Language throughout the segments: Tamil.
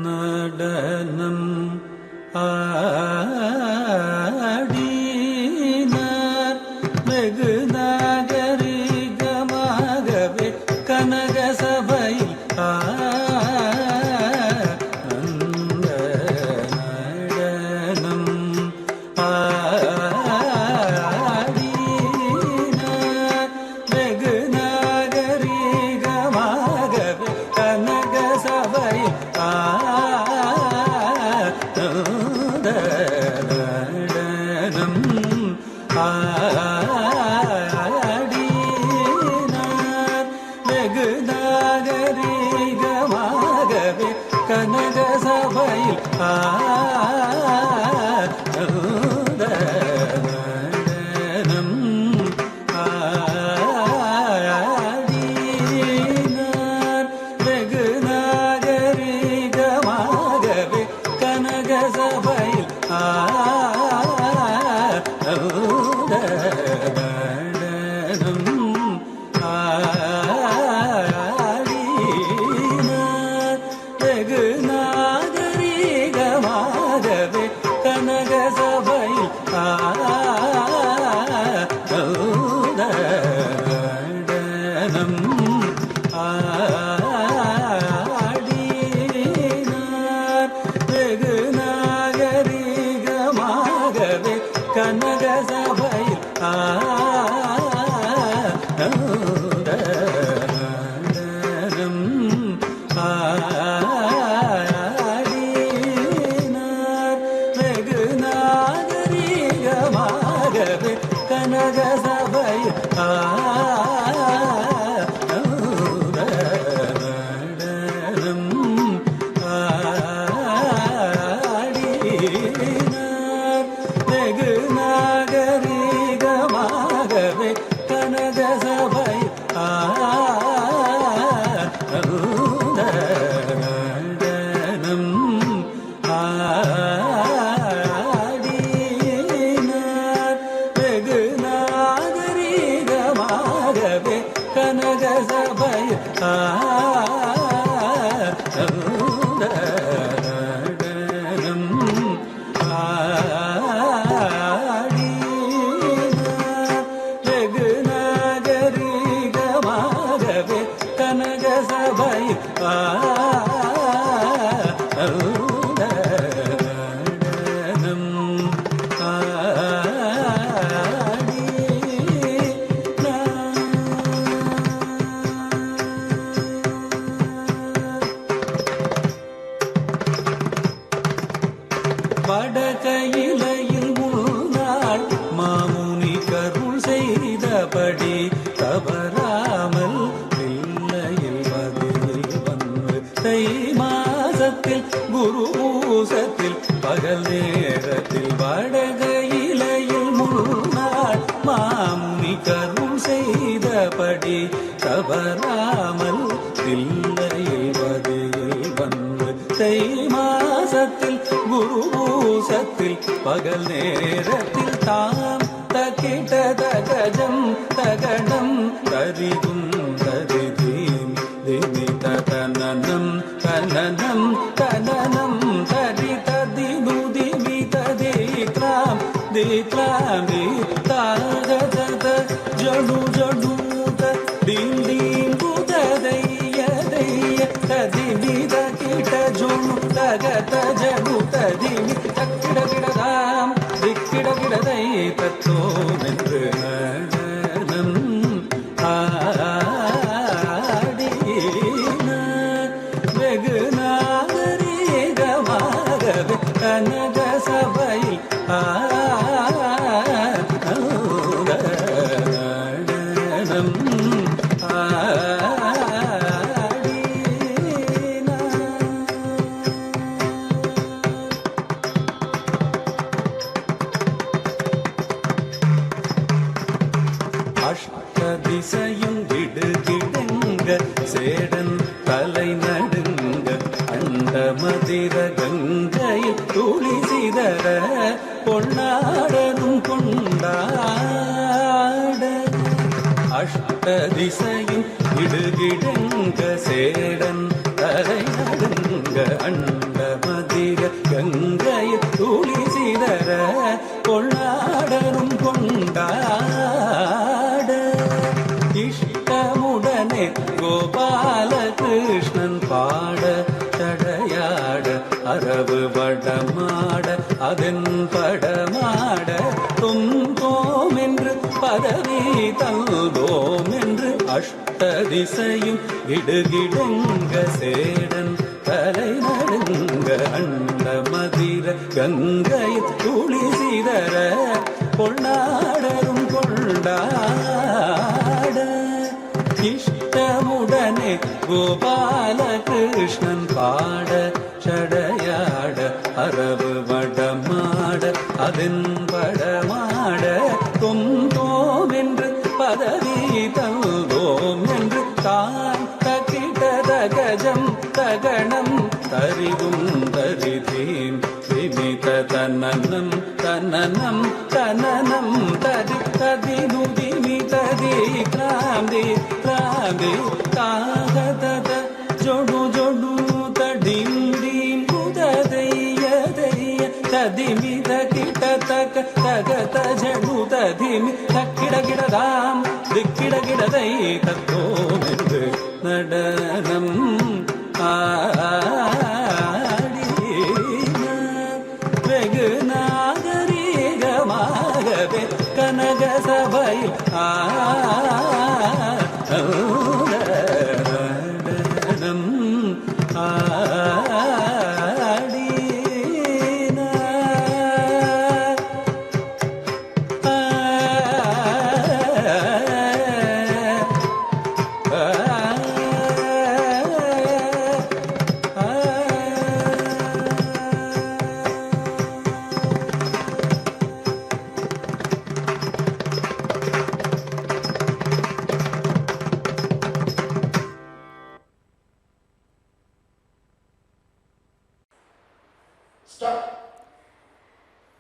நடனம் ஆடினார் வெகு நாகரிகமாகவே கனக சபையில் அந்த நடனம் ஆடினார் வெகு நாகரிகமாகவே கனக சபையில் நடனம் ஆடினார் வெகு நாகரிகமாகவே கனக சபையில் நடனம் ஆடினார் வெகு நாகரிகமாகவே கனக சபையில் நடனம் ஆடினார் வெகு நாகரிகமாகவே கனக சபையில் நடனம் ஆடினார் வெகு நாகரிகமாகவே கனக சபையில் நடனம் ஆடினார் வெகு நாகரிகமாகவே கனக சபையில் நடனம் ஆடினார் வெகு நாகரிகமாகவே கனக சபையில் நடனம் ஆடினார் வெகு நாகரிகமாகவே கனக சபையில் நடனம் ஆடினார் வெகு நாகரிகமாகவே கனக சபையில் நடனம் வடகையிலையில் முன்னாள் மாமுனி கருள் செய்தபடி தவறாமல் இல்லையில் பதிலில் வந்து தை மாசத்தில் குரு பூசத்தில் பகல் நேரத்தில் வடகையிலையில் முன்னாள் மாமுனி கருள் செய்தபடி தவறாமல் இல்லையில் பதிலில் வந்து தை மாசத்தில் குரு பூசத்தில் பகல் நேரத்தில் தாம் தகிட தகஜம் தகடம் தரிதும் தரிதீம் திமி தனனம் தனனம் தனனம் தரி ததினு திமி ததிக்லாம் திக்லாம் தாக தத ஜடு ஜடு தீம் தீம் புததைய தைய ததிமி தகிட ஜுணு தகத ஜடு ததிமி தக்கிட கிடதாம் திக்கிட கிடதை தத்தோ நின்று நடனம் ஆடினார் வெகு நாகரிகமாகவே திசையும் இடுகிடங்க சேடன் தலை நடுங்க அண்ட மதிர கங்கைய துளி சிதற கொள்ளாடரும் கொண்டாட இஷ்டமுடனே கோபால கிருஷ்ணன் பாட தடையாட அரவு வடமாட அதன் படமாட தொந்தோம் என்று பதவி தந்தோம் என்று அஷ்ட திசையும் இடுகிடுங்க சேடன் தலை நடுங்க அண்ட மதிர கங்கை துளி சிதற கொண்டாடரும் கொண்டாட இஷ்டமுடனே கோபால கிருஷ்ணன் பாட சடையாட அரவு வடமாட அதன் படமாட தொந்தோம் என்று பதவி தந்தோம் என்று தான் தகிட கஜம் தகணம் தரிவும் தரிதீம் விமித தனனம் தனனம் தனனம் தரி ததி நுதிமி ததி கிராந்தி கிராந்தி தாக தத ஜொடு ஜொடு தடிம் டீம் புததைய தைய ததிமி தகிட தக தக தஜடு ததிமி தக்கிட கிடதாம் திக்கிட கிடதை தத்தோம் என்று நடனம் வெகு நாகரீகமாகவே கனக சபையில் நடனம்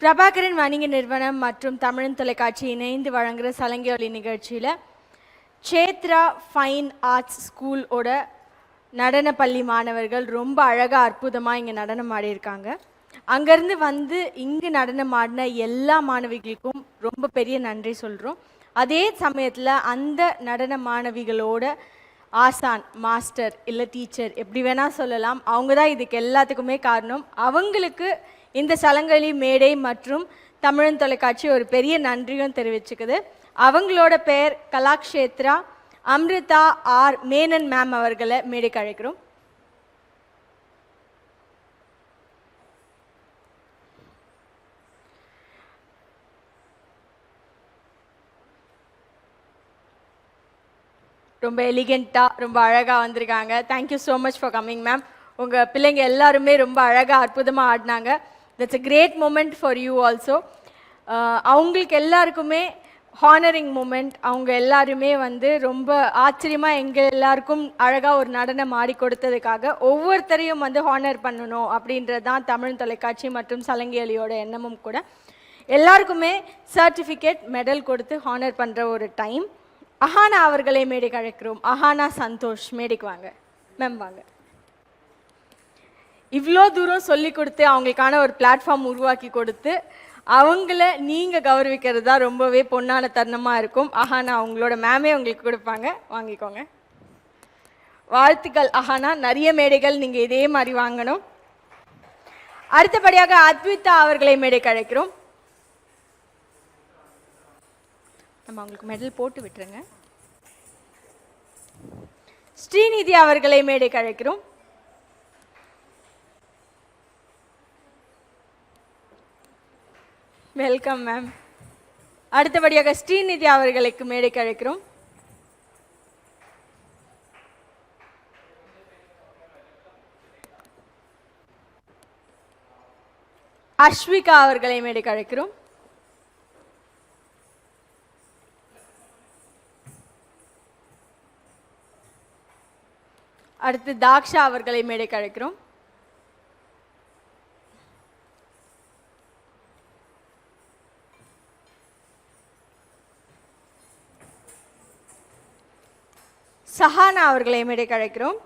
பிரபாகரன் வணிக நிறுவனம் மற்றும் தமிழன் தொலைக்காட்சி இணைந்து வழங்குகிற சலங்கை நிகழ்ச்சியில் சேத்ரா ஃபைன் ஆர்ட்ஸ் ஸ்கூலோட நடன பள்ளி மாணவர்கள் ரொம்ப அழகாக அற்புதமாக இங்கே நடனம் ஆடியிருக்காங்க. அங்கேருந்து வந்து இங்கு நடனம் ஆடின எல்லா மாணவிகளுக்கும் ரொம்ப பெரிய நன்றி சொல்கிறோம். அதே சமயத்தில் அந்த நடன மாணவிகளோட ஆசான் மாஸ்டர் இல்லை டீச்சர் எப்படி வேணால் சொல்லலாம், அவங்க தான் இதுக்கு எல்லாத்துக்குமே காரணம். அவங்களுக்கு இந்த சலங்கலி மேடை மற்றும் தமிழன் தொலைக்காட்சி ஒரு பெரிய நன்றியும் தெரிவிச்சுக்குது. அவங்களோட பெயர் கலாக்ஷேத்ரா அம்ரிதா ஆர் மேனன் மேம் அவர்களை மேடைக்கு அழைக்கிறோம். ரொம்ப எலிகெண்ட்டாக ரொம்ப அழகாக வந்திருக்காங்க. Thank you so much for coming ma'am. உங்கள் பிள்ளைங்க எல்லாருமே ரொம்ப அழகாக அற்புதமாக ஆடினாங்க. That's a great moment for you also. அவங்களுக்கு எல்லாருக்குமே ஹானரிங் மூமெண்ட். அவங்க எல்லாருமே வந்து ரொம்ப ஆச்சரியமாக எங்கள் எல்லாருக்கும் அழகாக ஒரு நடனம் ஆடி கொடுத்ததுக்காக ஒவ்வொருத்தரையும் வந்து ஹானர் பண்ணணும் அப்படின்றது தான் தமிழ் தொலைக்காட்சி மற்றும் சலங்கேலியோட எண்ணமும் கூட. எல்லாருக்குமே சர்டிஃபிகேட் மெடல் கொடுத்து ஹானர் பண்ணுற ஒரு டைம். அஹானா அவர்களை மேடைக்கு அழைக்கிறோம். அஹானா சந்தோஷ் மேடைக்கு வாங்க மேம். வாங்க. இவ்வளோ தூரம் சொல்லி கொடுத்து அவங்களுக்கான ஒரு பிளாட்ஃபார்ம் உருவாக்கி கொடுத்து அவங்கள நீங்கள் கௌரவிக்கிறது தான் ரொம்பவே பொன்னான தருணமாக இருக்கும். அஹானா அவங்களோட மேமே உங்களுக்கு கொடுப்பாங்க, வாங்கிக்கோங்க. வாழ்த்துக்கள் அஹானா. நிறைய மேடைகள் நீங்கள் இதே மாதிரி வாங்கணும். அடுத்தபடியாக அத்விதா அவர்களை மேடைக்கு அழைக்கிறோம். நம்ம அவங்களுக்கு மெடல் போட்டு விட்டுருங்க. ஸ்ரீநிதி அவர்களை மேடைக்கு அழைக்கிறோம். Welcome ma'am. அடுத்தபடியாக ஸ்ரீநிதி அவர்களுக்கு மேடைக்கு அழைக்கிறோம். அஸ்விகா அவர்களை மேடைக்கு அழைக்கிறோம். அடுத்து தாக்ஷா அவர்களை மேடைக்கு அழைக்கிறோம். சஹானா அவர்களை மேடைக்கு அழைக்கிறோம்.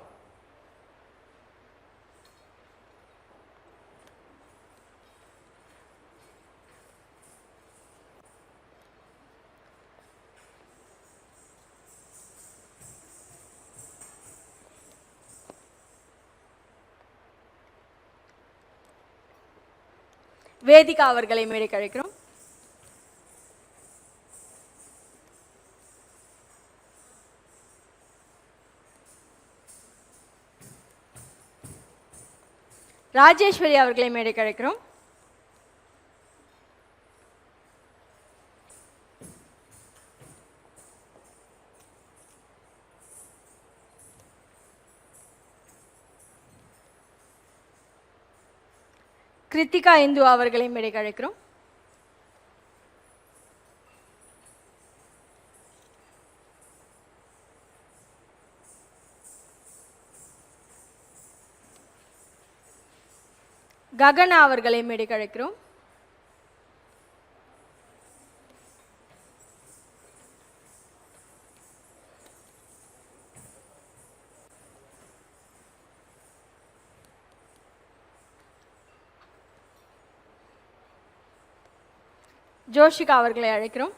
வேதிகா அவர்களை மேடைக்கு அழைக்கிறோம். ராஜேஸ்வரி அவர்களை மேடைக்கு அழைக்கிறோம். கிருத்திகா இந்து அவர்களை மேடைக்கு அழைக்கிறோம். ககனா அவர்களை மேடைக்கு அழைக்கிறோம். ஜோஷிகா அவர்களை அழைக்கிறோம்.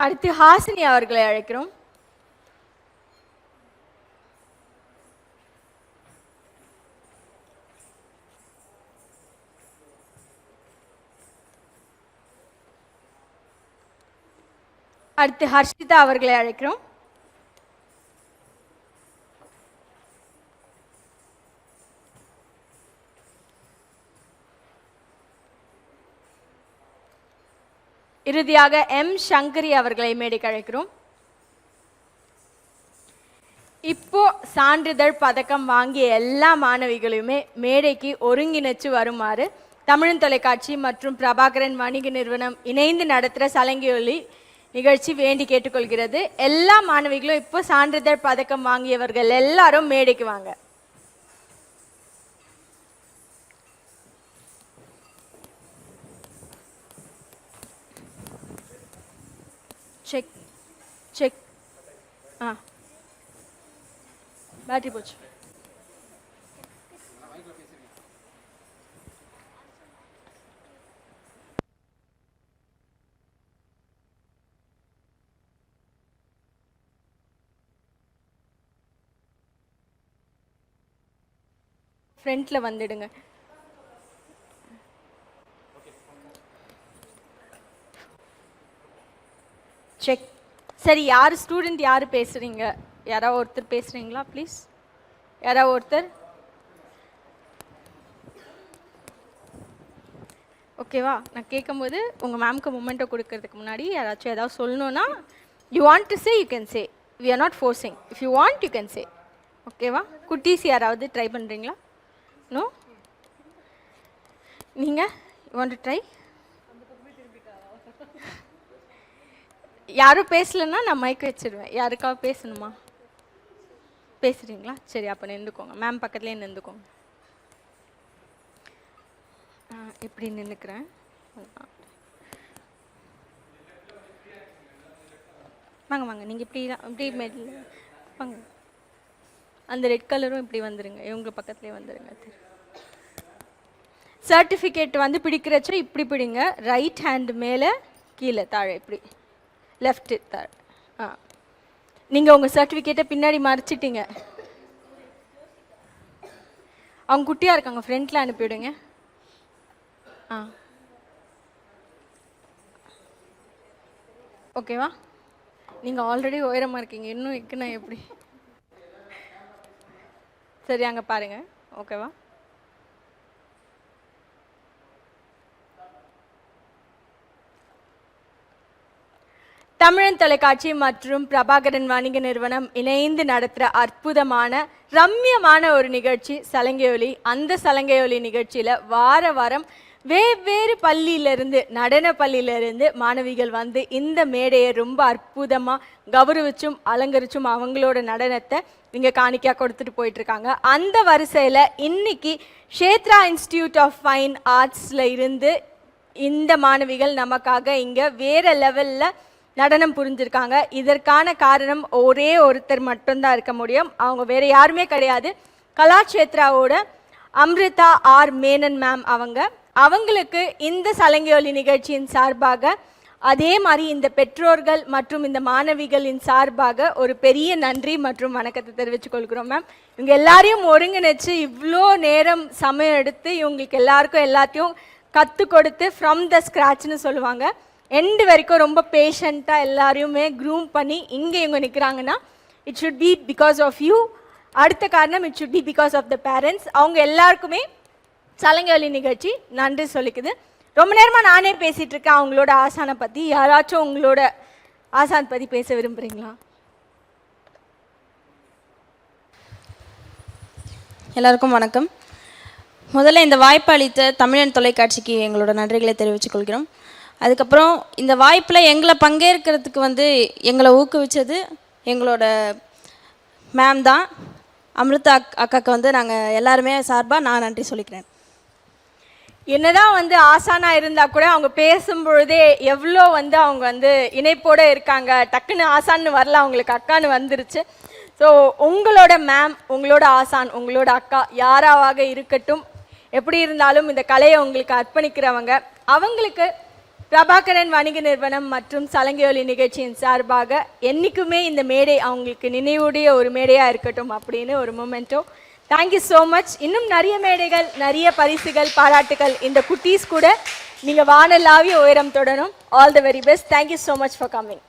அடுத்து ஹாசினி அவர்களை அழைக்கிறோம். அடுத்து ஹர்ஷிதா அவர்களை அழைக்கிறோம். இறுதியாக எம் சங்கரி அவர்களை மேடைக்கு அழைக்கிறோம். இப்போ சான்றிதழ் பதக்கம் வாங்கிய எல்லா மாணவிகளையுமே மேடைக்கு ஒருங்கிணைச்சு வருமாறு தமிழ் தொலைக்காட்சி மற்றும் பிரபாகரன் வணிக நிறுவனம் இணைந்து நடத்துகிற சலங்கியொலி நிகழ்ச்சி வேண்டி கேட்டுக்கொள்கிறது. எல்லா மாணவிகளும் இப்போ சான்றிதழ் பதக்கம் வாங்கியவர்கள் எல்லாரும் மேடைக்கு வாங்க. Check check. பேட்டரி போச்சு. ஃப்ரண்ட்ல வந்துடுங்க. செக். சரி, யார் ஸ்டூடெண்ட் யார் பேசுறீங்க? யாராவது ஒருத்தர் பேசுறீங்களா ப்ளீஸ்? யாராவது ஒருத்தர்? ஓகேவா? நான் கேட்கும்போது உங்கள் மேம்க்கு மொமெண்ட்டோ கொடுக்கறதுக்கு முன்னாடி யாராச்சும் ஏதாவது சொல்லணுன்னா you want to say you can say. We are not forcing. If you want you can say. ஓகேவா? குட்டீஸ் யாராவது ட்ரை பண்ணுறீங்களா? நோ? நீங்கள் யூ வாண்ட் டு ட்ரை? யாரும் பேசலைன்னா நான் மைக் வச்சிருவேன். யாருக்காவது பேசணுமா? பேசுகிறீங்களா? சரி, அப்போ நின்றுக்கோங்க. மேம் பக்கத்துலேயே நின்றுக்கோங்க. இப்படி நின்றுக்கிறேன். வாங்க வாங்க, நீங்கள் இப்படி இப்படி மெடில் வாங்க. அந்த ரெட் கலரும் இப்படி வந்துடுங்க. இவங்க பக்கத்துலேயே வந்துடுங்க. சர்டிஃபிகேட் வந்து பிடிக்கிறச்ச இப்படி பிடிங்க. ரைட் ஹேண்ட் மேலே கீழே தாழே இப்படி. லெஃப்ட்டு தாழ். நீங்கள் உங்கள் சர்டிஃபிகேட்டை பின்னாடி மறைச்சிட்டீங்க. அவங்க குட்டியாக இருக்காங்க, ஃப்ரண்ட்டில் அனுப்பிவிடுங்க. ஓகேவா? நீங்கள் ஆல்ரெடி உயரமாக இருக்கீங்க, இன்னும் இருக்குன்னா எப்படி? சரி, அங்கே பாருங்கள். ஓகேவா? தமிழன் தொலைக்காட்சி மற்றும் பிரபாகரன் வணிக நிறுவனம் இணைந்து நடத்துகிற அற்புதமான ரம்யமான ஒரு நிகழ்ச்சி சலங்கையொலி. அந்த சலங்கையொலி நிகழ்ச்சியில் வார வாரம் வெவ்வேறு பள்ளியிலிருந்து நடன பள்ளியிலிருந்து மாணவிகள் வந்து இந்த மேடையை ரொம்ப அற்புதமாக கௌரவிச்சும் அலங்கரிச்சும் அவங்களோட நடனத்தை இங்கே காணிக்கையாக கொடுத்துட்டு போயிட்டுருக்காங்க. அந்த வரிசையில் இன்னைக்கு க்ஷேத்ரா இன்ஸ்டிடியூட் ஆஃப் ஃபைன் ஆர்ட்ஸில் இருந்து இந்த மாணவிகள் நமக்காக இங்கே வேறு லெவலில் நடனம் புரிஞ்சிருக்காங்க. இதற்கான காரணம் ஒரே ஒருத்தர் மட்டும்தான் இருக்க முடியும். அவங்க வேறு யாருமே கிடையாது. கலாக்ஷேத்ராவோட அம்ரிதா ஆர் மேனன் மேம் அவங்களுக்கு இந்த சலங்கையொலி நிகழ்ச்சியின் சார்பாக அதே மாதிரி இந்த பெற்றோர்கள் மற்றும் இந்த மாணவிகளின் சார்பாக ஒரு பெரிய நன்றி மற்றும் வணக்கத்தை தெரிவித்துக் கொள்கிறோம் மேம். இவங்க எல்லாரையும் ஒருங்கிணைச்சு இவ்வளோ நேரம் சமயம் எடுத்து இவங்களுக்கு எல்லாருக்கும் எல்லாத்தையும் கற்றுக் கொடுத்து ஃப்ரம் த ஸ்க்ராட்ச்னு சொல்லுவாங்க, எண்டு வரைக்கும் ரொம்ப பேஷண்ட்டாக எல்லாரையுமே க்ரூம் பண்ணி இங்கே இவங்க நிற்கிறாங்கன்னா it should be because of you. அடுத்த காரணம் it should be because of the parents. அவங்க எல்லாருக்குமே சலங்கையொலி நிகழ்ச்சி நன்றி சொல்லிக்குது. ரொம்ப நேரமாக நானே பேசிகிட்டு இருக்கேன் அவங்களோட ஆசானை பற்றி. யாராச்சும் உங்களோட ஆசான் பற்றி பேச விரும்புகிறீங்களா? எல்லாருக்கும் வணக்கம். முதல்ல இந்த வாய்ப்பு அளித்த தமிழன் தொலைக்காட்சிக்கு எங்களோட நன்றிகளை தெரிவித்துக் கொள்கிறோம். அதுக்கப்புறம் இந்த வாய்ப்பில் எங்களை பங்கேற்கிறதுக்கு எங்களை ஊக்குவிச்சது எங்களோட மேம் தான். அம்ரிதா அக்காவுக்கு நாங்கள் எல்லாருமே சார்பாக நான் நன்றி சொல்லிக்கிறேன். என்னதான் ஆசானாக இருந்தால் கூட அவங்க பேசும்பொழுதே எவ்வளோ அவங்க இணைப்போடு இருக்காங்க. டக்குன்னு ஆசான்னு வரல, அவங்களுக்கு அக்கான்னு வந்துருச்சு. ஸோ உங்களோட மேம், உங்களோட ஆசான், உங்களோட அக்கா யாராவாக இருக்கட்டும், எப்படி இருந்தாலும் இந்த கலையை உங்களுக்கு அர்ப்பணிக்கிறவங்க, அவங்களுக்கு பிரபாகரன் வணிக நிறுவனம் மற்றும் சலங்கையொலி நிகழ்ச்சியின் சார்பாக என்றைக்குமே இந்த மேடை அவங்களுக்கு நினைவுடைய ஒரு மேடையாக இருக்கட்டும் அப்படின்னு ஒரு மொமெண்ட்டோ. Thank you so much. இன்னும் நிறைய மேடைகள், நிறைய பரிசுகள், பாராட்டுகள் இந்த குட்டீஸ் கூட நீங்கள் வானலாவிய உயரம் தொடரும். All the very best. Thank you so much for coming.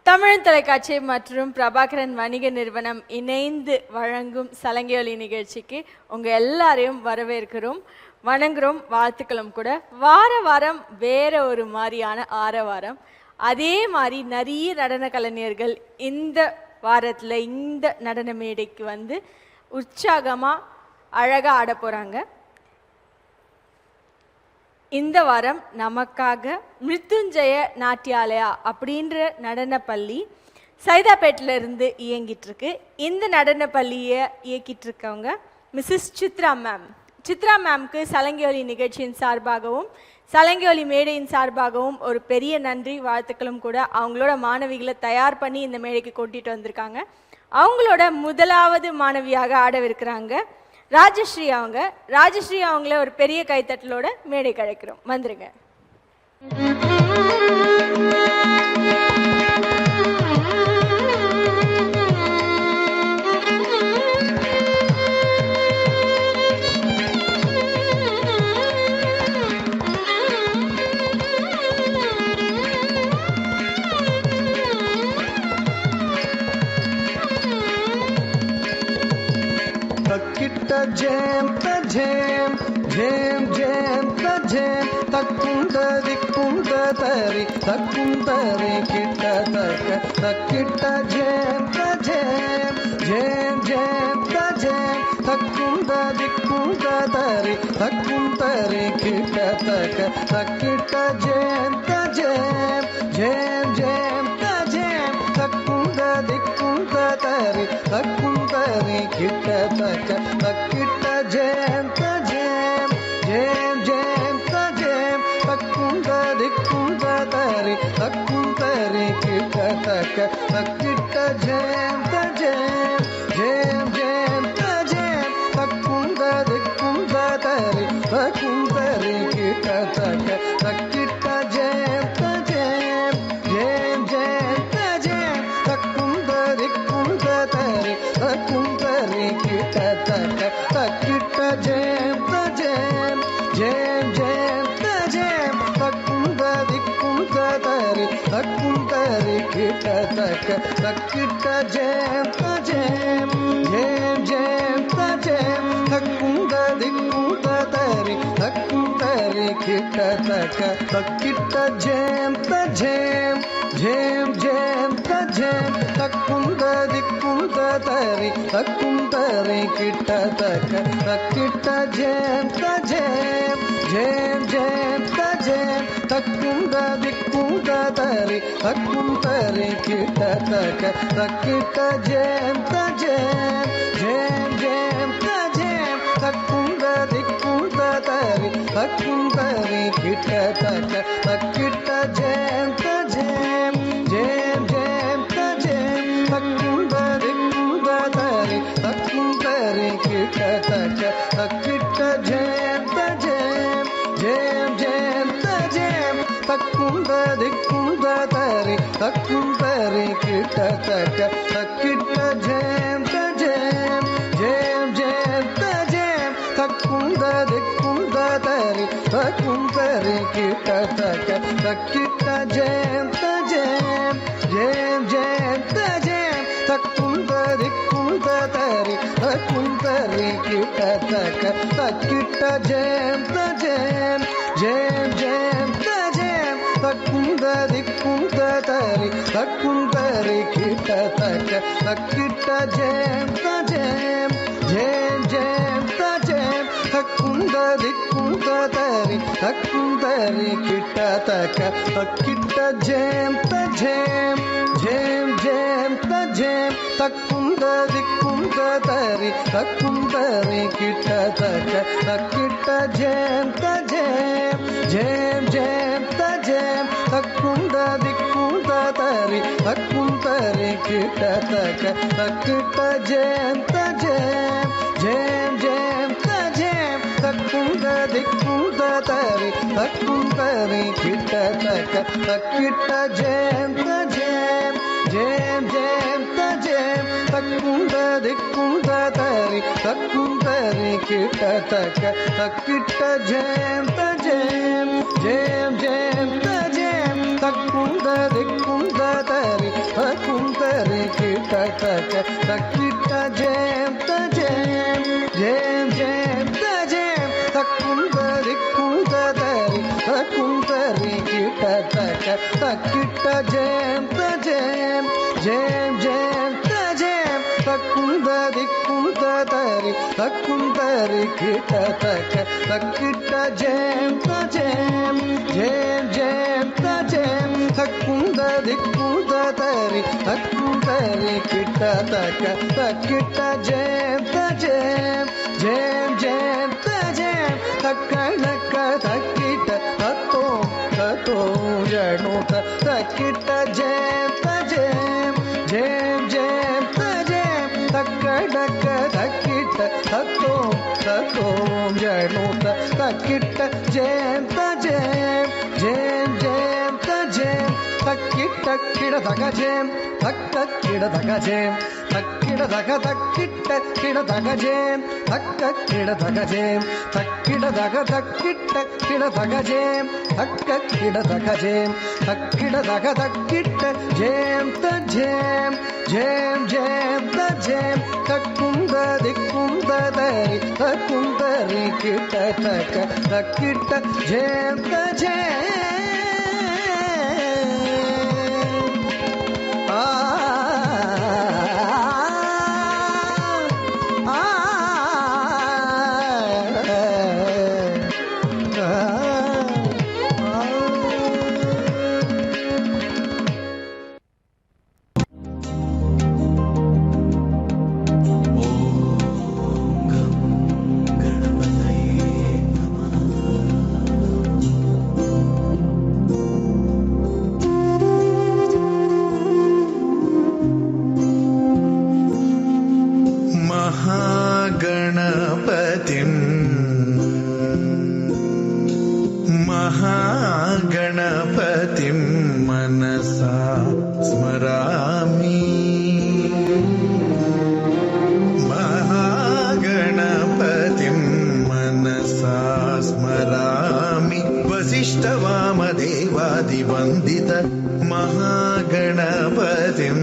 Tamil தொலைக்காட்சி மற்றும் பிரபாகரன் வணிக நிறுவனம் இணைந்து வழங்கும் சலங்கையொலி நிகழ்ச்சிக்கு உங்கள் எல்லாரையும் வரவேற்கிறோம், வணங்குறோம், வாழ்த்துக்களும் கூட. வாரம் வேற ஒரு மாதிரியான ஆரவாரம். அதே மாதிரி நிறைய நடன கலைஞர்கள் இந்த வாரத்தில் இந்த நடன மேடைக்கு உற்சாகமாக அழகாக ஆட போகிறாங்க. இந்த வாரம் நமக்காக மிருத்யுஞ்சய நாட்டியாலயா அப்படின்ற நடன பள்ளி சைதாப்பேட்டில் இருந்து இயங்கிட்டு இருக்கு. இந்த நடன பள்ளியை இயக்கிட்டு இருக்கவங்க மிஸ்ஸஸ் சித்ரா மேம். சித்ரா மேம்க்கு சலங்கையொலி நிகழ்ச்சியின் சார்பாகவும் சலங்கையொலி மேடையின் சார்பாகவும் ஒரு பெரிய நன்றி, வாழ்த்துக்களும் கூட. அவங்களோட மாணவிகளை தயார் பண்ணி இந்த மேடைக்கு கூட்டிகிட்டு வந்திருக்காங்க. அவங்களோட முதலாவது மாணவியாக ஆடவிருக்கிறாங்க ராஜஸ்ரீ. ராஜஸ்ரீ அவங்கள ஒரு பெரிய கைத்தட்டலோட மேடை கழைக்கிறோம். வந்துருங்க. Jam ta jam, jam jam ta jam, takunda dikunda tari, kitta taka, takitta jam ta jam, jam jam ta jam, takunda dikunda tari, kitta taka, takitta jam ta jam, jam jam ta jam, takunda dikunda tari, kitta taka, takitta jam ta jam, jam jam ta jam, takunda dikunda tari, kitta taka, takitta jam ta jam, jam jam ta jam, takunda dikunda tari, kitta taka, takitta jam ta jam, jam jam ta jam, takunda dikunda tari, kitta taka, takitta jam ta jam, jam jam ta jam, takunda dikunda tari, kitta taka, takitta jam ta jam, jam jam ta jam, takunda dikunda tari, kitta taka, takitta jam ta jam, jam jam ta jam, takunda dikunda தரி தக்கும் தரி கிட்ட தக்க தக்கிட்ட ஜேம் தஜேம் ஜேம் ஜேம் தஜேம் தக்கும் திக்கும் தரி தக்கும் தரி கிட்ட தக்க தக்கிட்ட ஜேம் தஜேம் ஜேம் ஜேம் தஜேம் தக்கும் திக்கும் தரி தக்கும் தரி கிட்ட தக்க தக்கிட்ட ஜேம் தஜேம் ஜேம் ஜேம் தஜேம் தக்கும் திக்கும் தரி தக்கும் தரி கிட்ட தக்க தக்கிட்ட ஜேம் தஜேம் ஜேம் ஜேம் தஜேம் தக்கும் திக்கும் தரி தக்கும் தரி கிட்ட தக்க தக்கிட்ட ஜேம் தஜேம் ஜேம் ஜேம் தஜேம் தக்கும் திக்கும் தரி தக்கும் தரி கிட்ட தக்க தக்கிட்ட ஜேம் தஜேம் ஜேம் ஜேம் தஜேம் தக்கும் திக்கும் தரி தக்கும் தரி கிட்ட தக்க தக்கிட்ட ஜேம் தஜேம் ஜேம் ஜேம் தஜேம் தக்கும் திக்கும் தரி தக்கும் தரி கிட்ட தக்க தக்கிட்ட ஜேம் தஜேம் ஜேம் ஜேம் தஜேம் தக்கும் திக்கும் தரி தக்கும் தரி கிட்ட தக்க தக்கிட்ட ஜேம் தஜேம் ஜேம் ஜேம் தஜேம் தக்கும் திக்கும் தரி தக்கும் தரி கிட்ட தக்க தக்கிட்ட ஜேம் தஜேம் ஜேம் ஜேம் தஜேம் தக்கும் திக்கும் தரி தக்கும் தரி கிட்ட தக்க தக்கிட்ட ஜேம் தஜேம் ஜேம் ஜேம் தஜேம் தக்கும் திக்கும் தரி தக்கும் தரி கிட்ட தக்க தக்கிட்ட ஜேம் தஜேம் ஜேம் ஜேம் தஜேம் தக்கும் திக்கும் தரி தக்கும் தரி கிட்ட தக்க தக்கிட்ட ஜேம் தஜேம் ஜேம் ஜேம் தஜேம் தக்கும் திக்கும் தரி தக்கும் தரி கிட்ட தக்க தக்கிட்ட ஜேம் தஜேம் ஜேம் ஜேம் தஜேம் தக்கும் திக்கும் தரி தக்கும் தரி கிட்ட தக்க தக்கிட்ட ஜேம் தஜேம் ஜேம் ஜேம் தஜேம் தக்கும் திக்கும் தரி தக்கும் தரி கிட்ட தக்க தக்கிட்ட ஜேம் தஜேம் ஜேம் ஜேம் தஜேம் தக்கும் திக்கும் தரி தக்கும் தரி கிட்ட தக்க தக்கிட்ட ஜேம் தஜேம் ஜேம் ஜேம் தஜேம் தக்கணக்க தக்கிட்ட தத்தோம் தத்தோம் ஜனோத தக்கிட்ட ஜேம் தஜேம் ஜேம் ஜேம் தஜேம் தக்கணக்க தக்கிட்ட தத்தோம் தத்தோம் ஜனோத தக்கிட்ட ஜேம் தஜேம் ஜேம் ஜேம் தஜேம் தக்கிட்ட கிட தகஜேம் தக்க கிட தகஜேம் தக்கிட தக தக்கிட்ட கிட தகஜேம் தக்க கிட தகஜேம் தக்கிட தக தக்கிட்ட கிட தகஜேம் தக்க கிட தகஜேம் தக்கிட தக தக்கிட்ட ஜேம் தஜேம் ஜேம் ஜேம் தஜேம் தக்கும் திக்கும் தரி தக்கும் தரி கிட்ட தக்க தக்கிட்ட ஜேம் தஜேம் महागणपतिं मनसा स्मरामि महागणपतिं मनसा स्मरामि वसिष्ठवामदेवादिवन्दित महागणपतिम्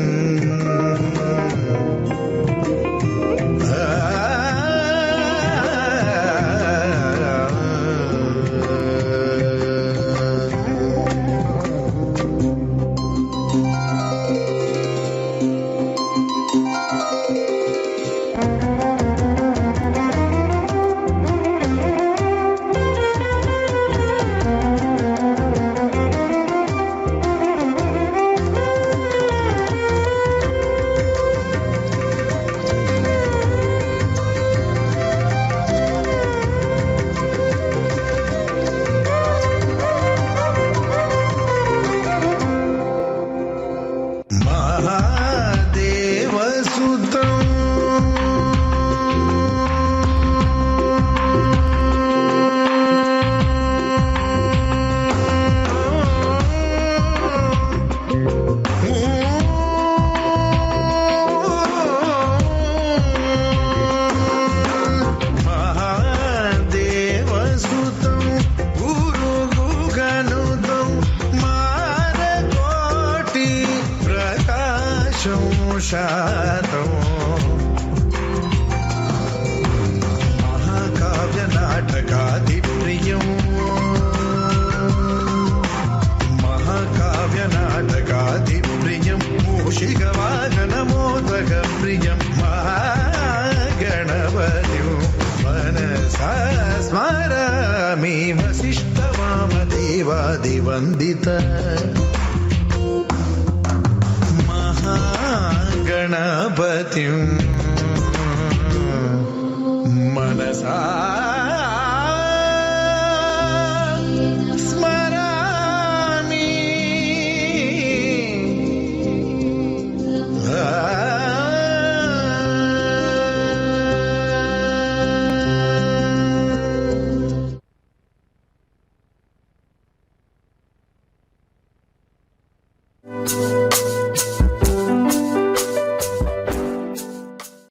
శాతం మహాకావ్య నాటకాది ప్రియం మహాకావ్య నాటకాది ప్రియం మూషిక వాహన మోదక ప్రియం మహాగణపతి మనసా స్మరామి వసిష్ఠ వామదేవాది వందిత గణపతిం మనసా స్మరామి Thank you.